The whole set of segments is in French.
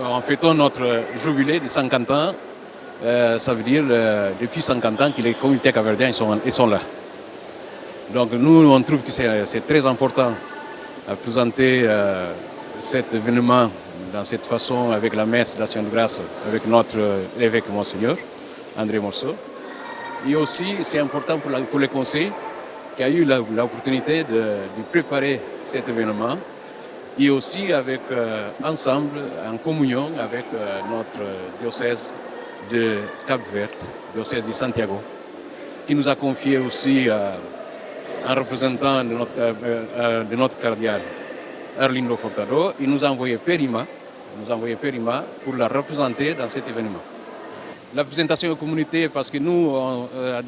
en fêtons notre jubilé de 50 ans. Ça veut dire depuis 50 ans que les communautés capverdiennes sont là. Donc nous, on trouve que c'est très important à présenter cet événement dans cette façon, avec la messe d'Action de grâce, avec notre évêque Monseigneur, André Morceau. Et aussi, c'est important pour les conseils qui a eu l'opportunité de préparer cet événement et aussi avec, ensemble, en communion avec notre diocèse de Cap-Vert, diocèse de Santiago, qui nous a confié aussi un représentant de notre cardinal, Arlindo Furtado. Il nous a envoyé Périma pour la représenter dans cet événement. La présentation aux communautés, parce que nous,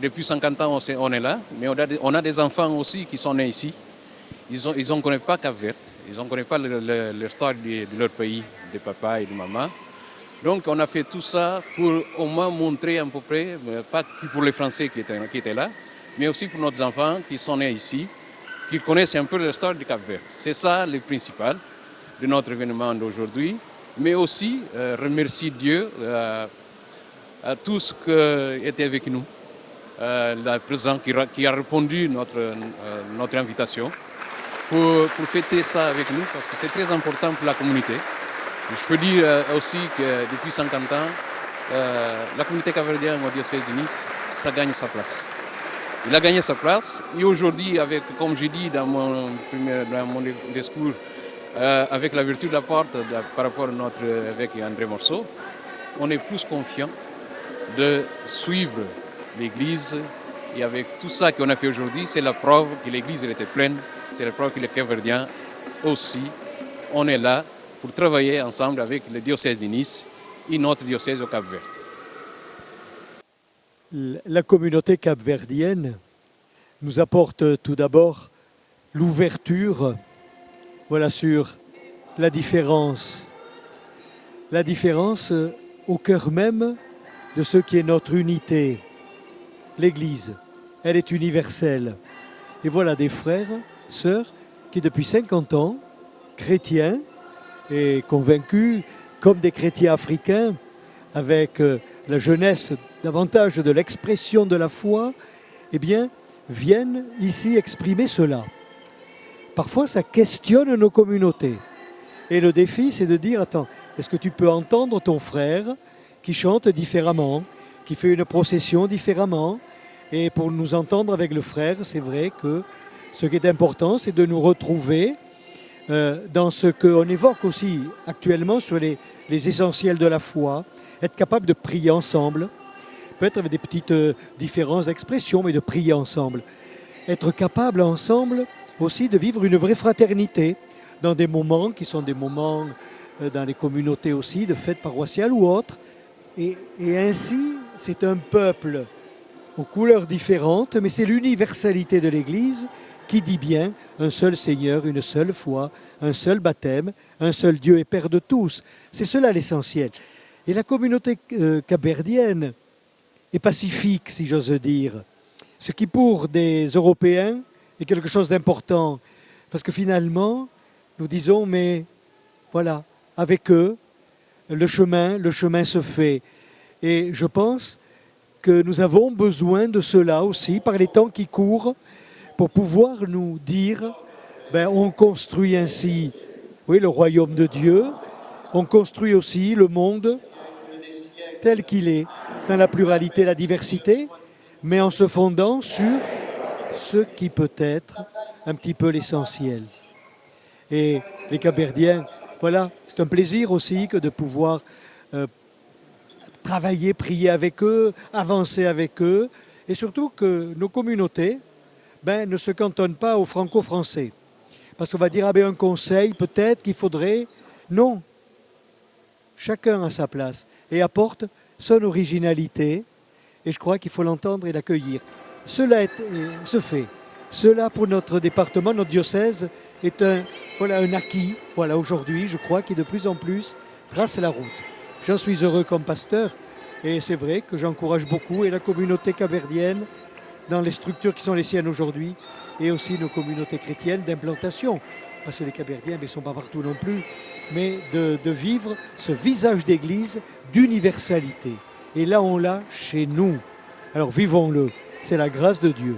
depuis 50 ans, on est là, mais on a des enfants aussi qui sont nés ici. Ils ne connaissent pas Cap-Vert, ils ne connaissent pas l'histoire de leur pays, de papa et de maman. Donc on a fait tout ça pour au moins montrer à peu près, pas que pour les Français qui étaient là, mais aussi pour nos enfants qui sont nés ici, qui connaissent un peu l'histoire du Cap-Vert. C'est ça le principal de notre événement d'aujourd'hui, mais aussi remercier Dieu à tous qui étaient avec nous, la présidente qui a répondu notre invitation pour fêter ça avec nous, parce que c'est très important pour la communauté. Je peux dire aussi que depuis 50 ans, la communauté capverdienne au diocèse de Nice, ça gagne sa place. Il a gagné sa place et aujourd'hui, comme j'ai dit dans mon discours, avec la vertu de la porte par rapport à notre évêque André Morceau, on est plus confiant de suivre l'Église. Et avec tout ça qu'on a fait aujourd'hui, c'est la preuve que l'Église était pleine, c'est la preuve que les Capverdiens aussi, on est là pour travailler ensemble avec le diocèse de Nice et notre diocèse au Cap-Vert. La communauté capverdienne nous apporte tout d'abord l'ouverture, voilà, sur la différence au cœur même de ce qui est notre unité. L'Église, elle est universelle. Et voilà des frères, sœurs, qui depuis 50 ans, chrétiens et convaincus, comme des chrétiens africains, avec la jeunesse davantage de l'expression de la foi, eh bien, viennent ici exprimer cela. Parfois, ça questionne nos communautés. Et le défi, c'est de dire, attends, est-ce que tu peux entendre ton frère qui chante différemment, qui fait une procession différemment? Et pour nous entendre avec le frère, c'est vrai que ce qui est important, c'est de nous retrouver dans ce qu'on évoque aussi actuellement sur les essentiels de la foi, être capable de prier ensemble, peut-être avec des petites différences d'expression, mais de prier ensemble. Être capable ensemble aussi de vivre une vraie fraternité dans des moments qui sont des moments dans les communautés aussi, de fêtes paroissiales ou autres. Et ainsi, c'est un peuple aux couleurs différentes, mais c'est l'universalité de l'Église qui dit bien un seul Seigneur, une seule foi, un seul baptême, un seul Dieu et Père de tous. C'est cela l'essentiel. Et la communauté capverdienne est pacifique, si j'ose dire. Ce qui pour des Européens est quelque chose d'important. Parce que finalement, nous disons, mais voilà, avec eux, le chemin se fait. Et je pense que nous avons besoin de cela aussi, par les temps qui courent, pour pouvoir nous dire, on construit ainsi, oui, le royaume de Dieu, on construit aussi le monde tel qu'il est, dans la pluralité, la diversité, mais en se fondant sur ce qui peut être un petit peu l'essentiel. Et les Capverdiens, voilà, c'est un plaisir aussi que de pouvoir travailler, prier avec eux, avancer avec eux, et surtout que nos communautés ne se cantonnent pas aux franco-français. Parce qu'on va dire, un conseil, peut-être qu'il faudrait... Non, chacun a sa place et apporte son originalité, et je crois qu'il faut l'entendre et l'accueillir. Cela se fait. Cela, pour notre département, notre diocèse, est un acquis, aujourd'hui, je crois, qui de plus en plus trace la route. J'en suis heureux comme pasteur, et c'est vrai que j'encourage beaucoup, et la communauté capverdienne, dans les structures qui sont les siennes aujourd'hui, et aussi nos communautés chrétiennes d'implantation, parce que les Capverdiens ne sont pas partout non plus, mais de vivre ce visage d'église d'universalité. Et là, on l'a chez nous. Alors vivons-le, c'est la grâce de Dieu.